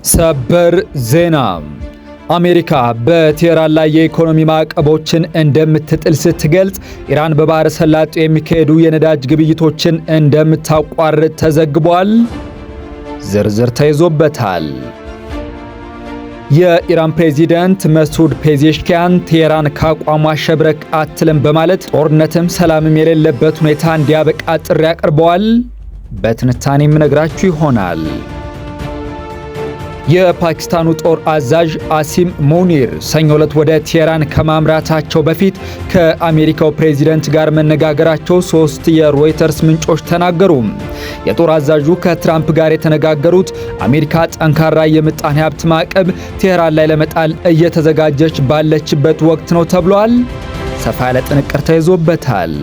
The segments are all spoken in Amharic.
ሰበር ዜና አሜሪካ በቴህራን ላይ የኢኮኖሚ ማዕቀቦችን እንደምትጥል ስትገልጽ ኢራን በባህረ ሰላጤው የሚካሄዱ የነዳጅ ግብይቶችን እንደምታቋርጥ ተዘግቧል። ዝርዝር ተይዞበታል። የኢራን ፕሬዚዳንት መስዑድ ፔዜሽኪያን ቴህራን ከአቋሟ ሸብረክ አትልም በማለት ጦርነትም ሰላምም የሌለበት ሁኔታ እንዲያበቃ ጥሪ አቅርበዋል። በትንታኔ የምነግራችሁ ይሆናል። የፓኪስታኑ ጦር አዛዥ አሲም ሙኒር ሰኞ ዕለት ወደ ቴህራን ከማምራታቸው በፊት ከአሜሪካው ፕሬዚደንት ጋር መነጋገራቸው ሶስት የሮይተርስ ምንጮች ተናገሩ። የጦር አዛዡ ከትራምፕ ጋር የተነጋገሩት አሜሪካ ጠንካራ የምጣኔ ሀብት ማዕቀብ ቴህራን ላይ ለመጣል እየተዘጋጀች ባለችበት ወቅት ነው ተብሏል። ሰፋ ያለ ጥንቅር ተይዞበታል።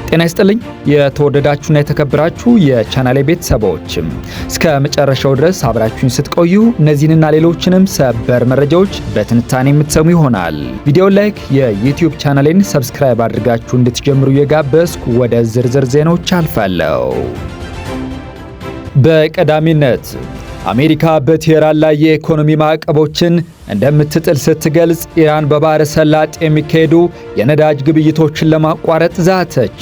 ጤና ይስጥልኝ የተወደዳችሁና የተከበራችሁ የቻናሌ ቤተሰቦች፣ እስከ መጨረሻው ድረስ አብራችሁኝ ስትቆዩ እነዚህንና ሌሎችንም ሰበር መረጃዎች በትንታኔ የምትሰሙ ይሆናል። ቪዲዮ ላይክ፣ የዩቲዩብ ቻናሌን ሰብስክራይብ አድርጋችሁ እንድትጀምሩ የጋበዝኩ ወደ ዝርዝር ዜናዎች አልፋለሁ። በቀዳሚነት አሜሪካ በቴህራን ላይ የኢኮኖሚ ማዕቀቦችን እንደምትጥል ስትገልጽ ኢራን በባህረ ሰላጤ የሚካሄዱ የነዳጅ ግብይቶችን ለማቋረጥ ዛተች።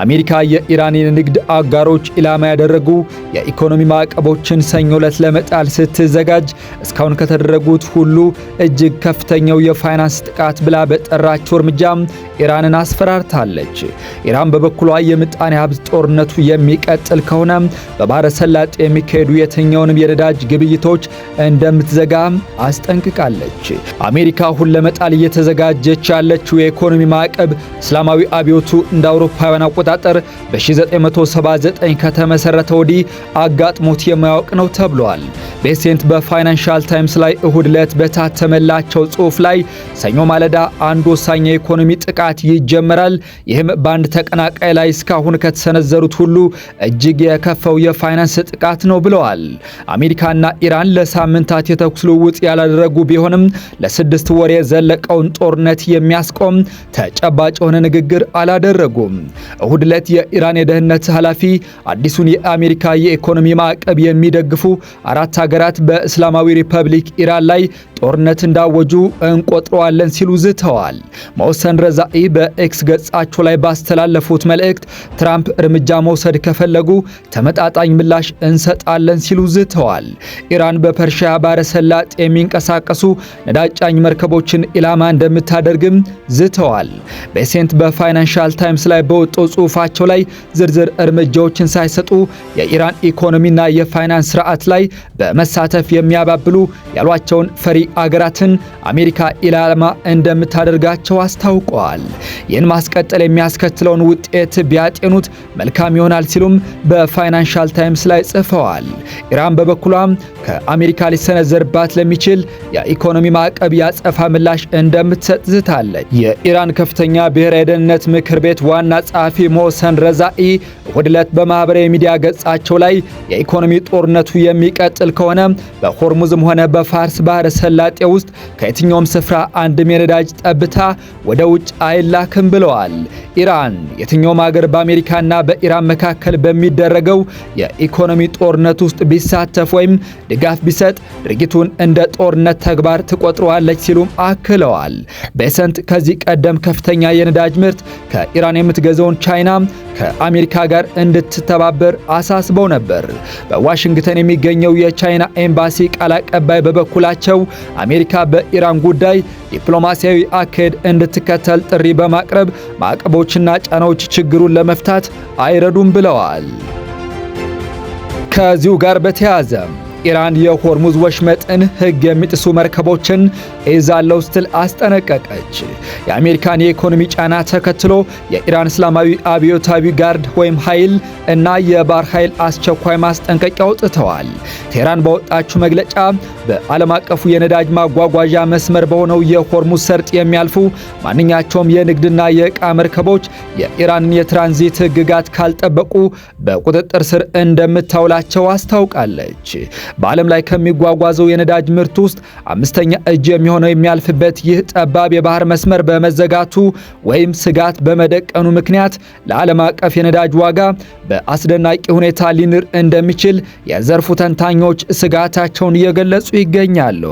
አሜሪካ የኢራን የንግድ አጋሮች ኢላማ ያደረጉ የኢኮኖሚ ማዕቀቦችን ሰኞ ዕለት ለመጣል ስትዘጋጅ እስካሁን ከተደረጉት ሁሉ እጅግ ከፍተኛው የፋይናንስ ጥቃት ብላ በጠራችው እርምጃ ኢራንን አስፈራርታለች። ኢራን በበኩሏ የምጣኔ ሀብት ጦርነቱ የሚቀጥል ከሆነ በባህረ ሰላጤ የሚካሄዱ የትኛውንም የነዳጅ ግብይቶች እንደምትዘጋ አስጠንቅቃለች። አሜሪካ አሁን ለመጣል እየተዘጋጀች ያለችው የኢኮኖሚ ማዕቀብ እስላማዊ አብዮቱ እንደ አውሮፓውያን አቆጣጠር በ1979 ከተመሰረተ ወዲህ አጋጥሞት የማያውቅ ነው ተብሏል። ቤሴንት በፋይናንሻል ታይምስ ላይ እሁድ ዕለት በታተመላቸው ጽሑፍ ላይ ሰኞ ማለዳ አንድ ወሳኝ የኢኮኖሚ ጥቃት ይጀመራል። ይህም በአንድ ተቀናቃይ ላይ እስካሁን ከተሰነዘሩት ሁሉ እጅግ የከፋው የፋይናንስ ጥቃት ነው ብለዋል። አሜሪካና ኢራን ለሳምንታት የተኩስ ልውውጥ ያላደረጉ ቢሆንም ለ6 ወር የዘለቀውን ጦርነት የሚያስቆም ተጨባጭ የሆነ ንግግር አላደረጉም። እሁድ ዕለት የኢራን የደህንነት ኃላፊ አዲሱን የአሜሪካ የኢኮኖሚ ማዕቀብ የሚደግፉ 4 ሀገራት በእስላማዊ ሪፐብሊክ ኢራን ላይ ጦርነት እንዳወጁ እንቆጥረዋለን ሲሉ ዝተዋል። መውሰን ረዛኢ በኤክስ ገጻቸው ላይ ባስተላለፉት መልእክት ትራምፕ እርምጃ መውሰድ ከፈለጉ ተመጣጣኝ ምላሽ እንሰጣለን ሲሉ ዝተዋል። ኢራን በፐርሺያ ባህረ ሰላጤ የሚንቀሳቀሱ ነዳጅ ጫኝ መርከቦችን ኢላማ እንደምታደርግም ዝተዋል። ቤሴንት በፋይናንሻል ታይምስ ላይ በወጣው ጽሑፋቸው ላይ ዝርዝር እርምጃዎችን ሳይሰጡ የኢራን ኢኮኖሚና የፋይናንስ ስርዓት ላይ በመሳተፍ የሚያባብሉ ያሏቸውን ፈሪ አገራትን አሜሪካ ኢላማ እንደምታደርጋቸው አስታውቀዋል። ይህን ማስቀጠል የሚያስከትለውን ውጤት ቢያጤኑት መልካም ይሆናል ሲሉም በፋይናንሻል ታይምስ ላይ ጽፈዋል። ኢራን በበኩሏም ከአሜሪካ ሊሰነዘርባት ለሚችል የኢኮኖሚ ማዕቀብ ያጸፋ ምላሽ እንደምትሰጥ ዝታለች። የኢራን ከፍተኛ ብሔራዊ ደህንነት ምክር ቤት ዋና ጸሐፊ መውሰን ረዛኢ እሁድ ዕለት በማህበራዊ ሚዲያ ገጻቸው ላይ የኢኮኖሚ ጦርነቱ የሚቀጥል ከሆነ በሆርሙዝም ሆነ በፋርስ ባህረ ሰላጤ ውስጥ ከየትኛውም ስፍራ አንድም የነዳጅ ጠብታ ወደ ውጭ አይላክም ብለዋል። ኢራን የትኛውም ሀገር በአሜሪካና በኢራን መካከል በሚደረገው የኢኮኖሚ ጦርነት ውስጥ ቢሳተፍ ወይም ድጋፍ ቢሰጥ ድርጊቱን እንደ ጦርነት ተግባር ትቆጥረዋለች ሲሉም አክለዋል። ቤሰንት ከዚህ ቀደም ከፍተኛ የነዳጅ ምርት ከኢራን የምትገዛውን ቻይና ከአሜሪካ ጋር እንድትተባበር አሳስበው ነበር። በዋሽንግተን የሚገኘው የቻይና ኤምባሲ ቃል አቀባይ በበኩላቸው አሜሪካ በኢራን ጉዳይ ዲፕሎማሲያዊ አካሄድ እንድትከተል ጥሪ በማቅረብ ማዕቀቦችና ጫናዎች ችግሩን ለመፍታት አይረዱም ብለዋል። ከዚሁ ጋር በተያያዘ ኢራን የሆርሙዝ ወሽመጥን ሕግ የሚጥሱ መርከቦችን እይዛለሁ ስትል አስጠነቀቀች። የአሜሪካን የኢኮኖሚ ጫና ተከትሎ የኢራን እስላማዊ አብዮታዊ ጋርድ ወይም ኃይል እና የባህር ኃይል አስቸኳይ ማስጠንቀቂያ አውጥተዋል። ቴህራን ባወጣችው መግለጫ በዓለም አቀፉ የነዳጅ ማጓጓዣ መስመር በሆነው የሆርሙዝ ሰርጥ የሚያልፉ ማንኛቸውም የንግድና የዕቃ መርከቦች የኢራንን የትራንዚት ሕግጋት ካልጠበቁ በቁጥጥር ስር እንደምታውላቸው አስታውቃለች። በዓለም ላይ ከሚጓጓዘው የነዳጅ ምርት ውስጥ 5ኛ እጅ የሚሆነው የሚያልፍበት ይህ ጠባብ የባህር መስመር በመዘጋቱ ወይም ስጋት በመደቀኑ ምክንያት ለዓለም አቀፍ የነዳጅ ዋጋ በአስደናቂ ሁኔታ ሊንር እንደሚችል የዘርፉ ተንታኞች ስጋታቸውን እየገለጹ ይገኛሉ።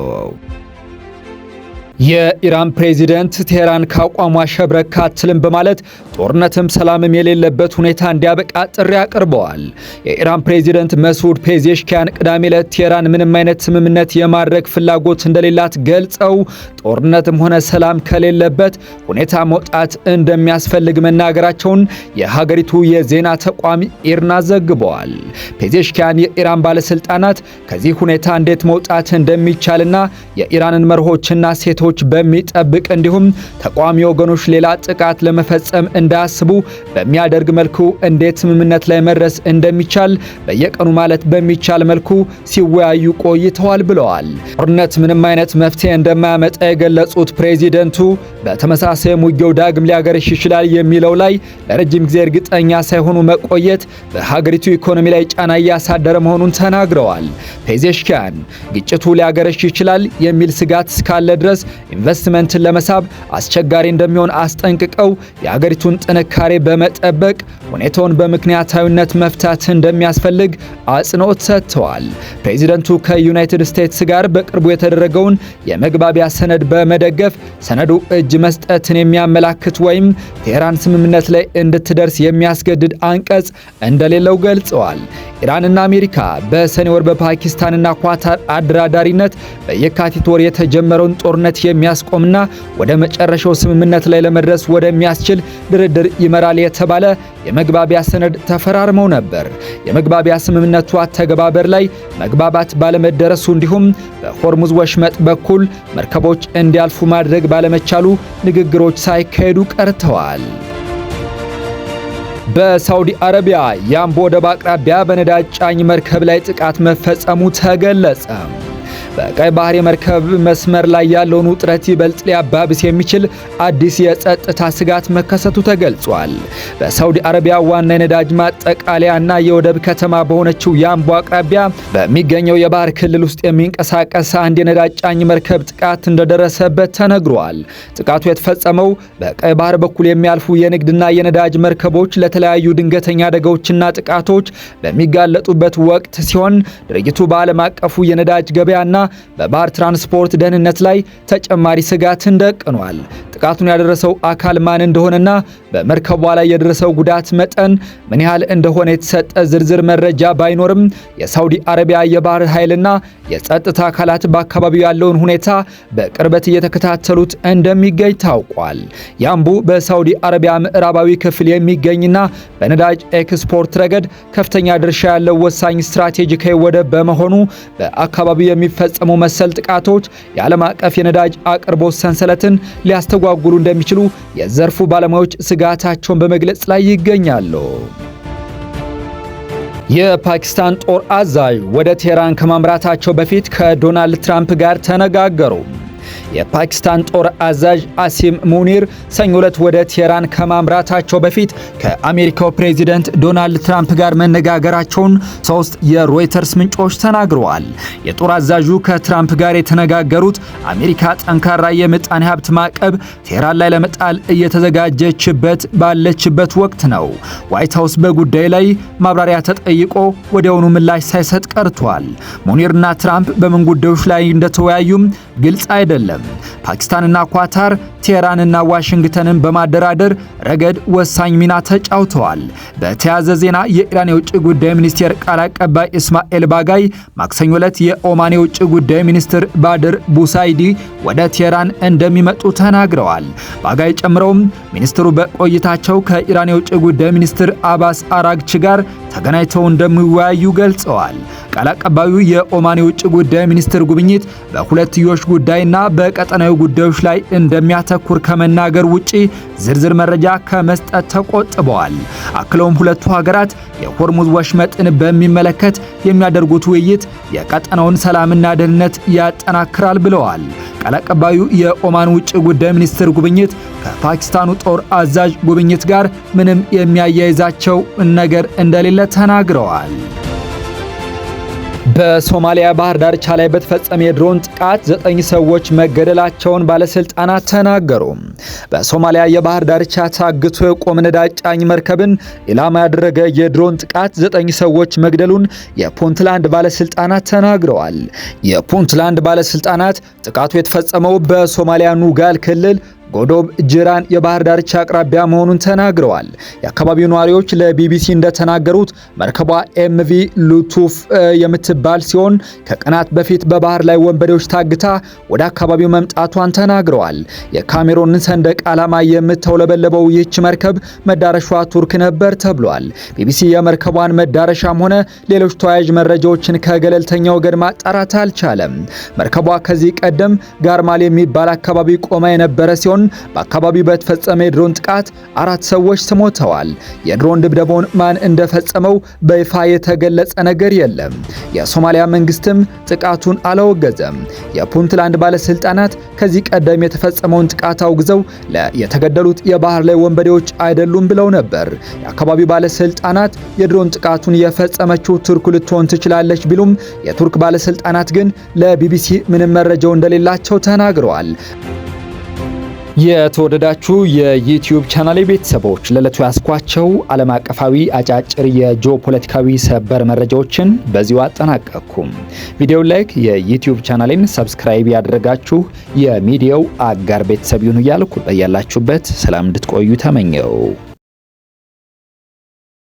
የኢራን ፕሬዚደንት ቴህራን ከአቋሟ ሸብረክ አትልም በማለት ጦርነትም ሰላምም የሌለበት ሁኔታ እንዲያበቃ ጥሪ አቅርበዋል። የኢራን ፕሬዚደንት መስዑድ ፔዜሽኪያን ቅዳሜ ዕለት ቴህራን ምንም አይነት ስምምነት የማድረግ ፍላጎት እንደሌላት ገልጸው ጦርነትም ሆነ ሰላም ከሌለበት ሁኔታ መውጣት እንደሚያስፈልግ መናገራቸውን የሀገሪቱ የዜና ተቋም ኢርና ዘግበዋል። ፔዜሽኪያን የኢራን ባለስልጣናት ከዚህ ሁኔታ እንዴት መውጣት እንደሚቻልና የኢራንን መርሆችና ሴቶች በሚጠብቅ እንዲሁም ተቋሚ ወገኖች ሌላ ጥቃት ለመፈጸም እንዳያስቡ በሚያደርግ መልኩ እንዴት ስምምነት ላይ መድረስ እንደሚቻል በየቀኑ ማለት በሚቻል መልኩ ሲወያዩ ቆይተዋል ብለዋል። ጦርነት ምንም አይነት መፍትሄ እንደማያመጣ የገለጹት ፕሬዚደንቱ በተመሳሳይ ውጊያው ዳግም ሊያገረሽ ይችላል የሚለው ላይ ለረጅም ጊዜ እርግጠኛ ሳይሆኑ መቆየት በሀገሪቱ ኢኮኖሚ ላይ ጫና እያሳደረ መሆኑን ተናግረዋል። ፔዜሽኪያን ግጭቱ ሊያገረሽ ይችላል የሚል ስጋት እስካለ ድረስ ኢንቨስትመንትን ለመሳብ አስቸጋሪ እንደሚሆን አስጠንቅቀው የሀገሪቱን ጥንካሬ በመጠበቅ ሁኔታውን በምክንያታዊነት መፍታት እንደሚያስፈልግ አጽንኦት ሰጥተዋል። ፕሬዚደንቱ ከዩናይትድ ስቴትስ ጋር በቅርቡ የተደረገውን የመግባቢያ ሰነድ በመደገፍ ሰነዱ እጅ መስጠትን የሚያመላክት ወይም ቴህራን ስምምነት ላይ እንድትደርስ የሚያስገድድ አንቀጽ እንደሌለው ገልጸዋል። ኢራንና አሜሪካ በሰኔ ወር በፓኪስታንና ኳታር አደራዳሪነት በየካቲት ወር የተጀመረውን ጦርነት የሚያስቆምና ወደ መጨረሻው ስምምነት ላይ ለመድረስ ወደሚያስችል ድርድር ይመራል የተባለ የመግባቢያ ሰነድ ተፈራርመው ነበር። የመግባቢያ ስምምነቱ አተገባበር ላይ መግባባት ባለመደረሱ እንዲሁም በሆርሙዝ ወሽመጥ በኩል መርከቦች እንዲያልፉ ማድረግ ባለመቻሉ ንግግሮች ሳይካሄዱ ቀርተዋል። በሳውዲ አረቢያ ያምቦ ወደብ አቅራቢያ በነዳጅ ጫኝ መርከብ ላይ ጥቃት መፈጸሙ ተገለጸ። በቀይ ባህር የመርከብ መስመር ላይ ያለውን ውጥረት ይበልጥ ሊያባብስ የሚችል አዲስ የጸጥታ ስጋት መከሰቱ ተገልጿል። በሳውዲ አረቢያ ዋና የነዳጅ ማጠቃለያና የወደብ ከተማ በሆነችው ያምቦ አቅራቢያ በሚገኘው የባህር ክልል ውስጥ የሚንቀሳቀስ አንድ የነዳጅ ጫኝ መርከብ ጥቃት እንደደረሰበት ተነግሯል። ጥቃቱ የተፈጸመው በቀይ ባህር በኩል የሚያልፉ የንግድና የነዳጅ መርከቦች ለተለያዩ ድንገተኛ አደጋዎችና ጥቃቶች በሚጋለጡበት ወቅት ሲሆን ድርጊቱ በዓለም አቀፉ የነዳጅ ገበያና በባህር ትራንስፖርት ደህንነት ላይ ተጨማሪ ስጋትን ደቅኗል። ጥቃቱን ያደረሰው አካል ማን እንደሆነና በመርከቧ ላይ የደረሰው ጉዳት መጠን ምን ያህል እንደሆነ የተሰጠ ዝርዝር መረጃ ባይኖርም የሳውዲ አረቢያ የባህር ኃይልና የጸጥታ አካላት በአካባቢው ያለውን ሁኔታ በቅርበት እየተከታተሉት እንደሚገኝ ታውቋል። ያምቡ በሳውዲ አረቢያ ምዕራባዊ ክፍል የሚገኝና በነዳጅ ኤክስፖርት ረገድ ከፍተኛ ድርሻ ያለው ወሳኝ ስትራቴጂካዊ ወደብ በመሆኑ በአካባቢው የሚፈጸሙ መሰል ጥቃቶች የዓለም አቀፍ የነዳጅ አቅርቦት ሰንሰለትን ሊያስተጓጉሉ እንደሚችሉ የዘርፉ ባለሙያዎች ስጋታቸውን በመግለጽ ላይ ይገኛሉ። የፓኪስታን ጦር አዛዥ ወደ ቴህራን ከማምራታቸው በፊት ከዶናልድ ትራምፕ ጋር ተነጋገሩ። የፓኪስታን ጦር አዛዥ አሲም ሙኒር ሰኞ ዕለት ወደ ቴህራን ከማምራታቸው በፊት ከአሜሪካው ፕሬዚደንት ዶናልድ ትራምፕ ጋር መነጋገራቸውን ሶስት የሮይተርስ ምንጮች ተናግረዋል። የጦር አዛዡ ከትራምፕ ጋር የተነጋገሩት አሜሪካ ጠንካራ የምጣኔ ሀብት ማዕቀብ ቴህራን ላይ ለመጣል እየተዘጋጀችበት ባለችበት ወቅት ነው። ዋይት ሃውስ በጉዳዩ ላይ ማብራሪያ ተጠይቆ ወዲያውኑ ምላሽ ሳይሰጥ ቀርቷል። ሙኒርና ትራምፕ በምን ጉዳዮች ላይ እንደተወያዩም ግልጽ አይደለም። ፓኪስታንና ኳታር ቴህራንና ዋሽንግተንን በማደራደር ረገድ ወሳኝ ሚና ተጫውተዋል። በተያያዘ ዜና የኢራን የውጭ ጉዳይ ሚኒስቴር ቃል አቀባይ እስማኤል ባጋይ ማክሰኞ ዕለት የኦማን የውጭ ጉዳይ ሚኒስትር ባድር ቡሳይዲ ወደ ቴህራን እንደሚመጡ ተናግረዋል። ባጋይ ጨምረውም ሚኒስትሩ በቆይታቸው ከኢራን የውጭ ጉዳይ ሚኒስትር አባስ አራግቺ ጋር ተገናኝተው እንደሚወያዩ ገልጸዋል። ቃል አቀባዩ የኦማን የውጭ ጉዳይ ሚኒስትር ጉብኝት በሁለትዮሽ ጉዳይና በቀጠናዊ ጉዳዮች ላይ እንደሚያተኩር ከመናገር ውጪ ዝርዝር መረጃ ከመስጠት ተቆጥበዋል። አክለውም ሁለቱ ሀገራት የሆርሙዝ ወሽመጥን በሚመለከት የሚያደርጉት ውይይት የቀጠናውን ሰላምና ደህንነት ያጠናክራል ብለዋል። ቃል አቀባዩ የኦማን ውጭ ጉዳይ ሚኒስትር ጉብኝት ከፓኪስታኑ ጦር አዛዥ ጉብኝት ጋር ምንም የሚያያይዛቸው ነገር እንደሌለ ተናግረዋል። በሶማሊያ ባህር ዳርቻ ላይ በተፈጸመ የድሮን ጥቃት 9 ሰዎች መገደላቸውን ባለስልጣናት ተናገሩ። በሶማሊያ የባህር ዳርቻ ታግቶ የቆመ ነዳጅ ጫኝ መርከብን ኢላማ ያደረገ የድሮን ጥቃት 9 ሰዎች መግደሉን የፑንትላንድ ባለስልጣናት ተናግረዋል። የፑንትላንድ ባለስልጣናት ጥቃቱ የተፈጸመው በሶማሊያ ኑጋል ክልል ጎዶብ ጅራን የባህር ዳርቻ አቅራቢያ መሆኑን ተናግረዋል። የአካባቢው ነዋሪዎች ለቢቢሲ እንደተናገሩት መርከቧ ኤምቪ ሉቱፍ የምትባል ሲሆን ከቀናት በፊት በባህር ላይ ወንበዴዎች ታግታ ወደ አካባቢው መምጣቷን ተናግረዋል። የካሜሮንን ሰንደቅ ዓላማ የምታውለበለበው ይህች መርከብ መዳረሻዋ ቱርክ ነበር ተብሏል። ቢቢሲ የመርከቧን መዳረሻም ሆነ ሌሎች ተያያዥ መረጃዎችን ከገለልተኛ ወገን ማጣራት አልቻለም። መርከቧ ከዚህ ቀደም ጋርማል የሚባል አካባቢ ቆማ የነበረ ሲሆን በአካባቢው በተፈጸመ የድሮን ጥቃት 4 ሰዎች ሞተዋል። የድሮን ድብደባውን ማን እንደፈጸመው በይፋ የተገለጸ ነገር የለም። የሶማሊያ መንግስትም ጥቃቱን አላወገዘም። የፑንትላንድ ባለስልጣናት ከዚህ ቀደም የተፈጸመውን ጥቃት አውግዘው የተገደሉት የባህር ላይ ወንበዴዎች አይደሉም ብለው ነበር። የአካባቢው ባለስልጣናት የድሮን ጥቃቱን የፈጸመችው ቱርክ ልትሆን ትችላለች ቢሉም የቱርክ ባለስልጣናት ግን ለቢቢሲ ምንም መረጃው እንደሌላቸው ተናግረዋል። የተወደዳችሁ የዩቲዩብ ቻናሌ ቤተሰቦች ለዕለቱ ያስኳቸው ዓለም አቀፋዊ አጫጭር የጂኦፖለቲካዊ ሰበር መረጃዎችን በዚሁ አጠናቀቅኩ። ቪዲዮ ላይክ፣ የዩቲዩብ ቻናሌን ሰብስክራይብ ያደረጋችሁ የሚዲያው አጋር ቤተሰብ ይሁኑ እያልኩ በያላችሁበት ሰላም እንድትቆዩ ተመኘው።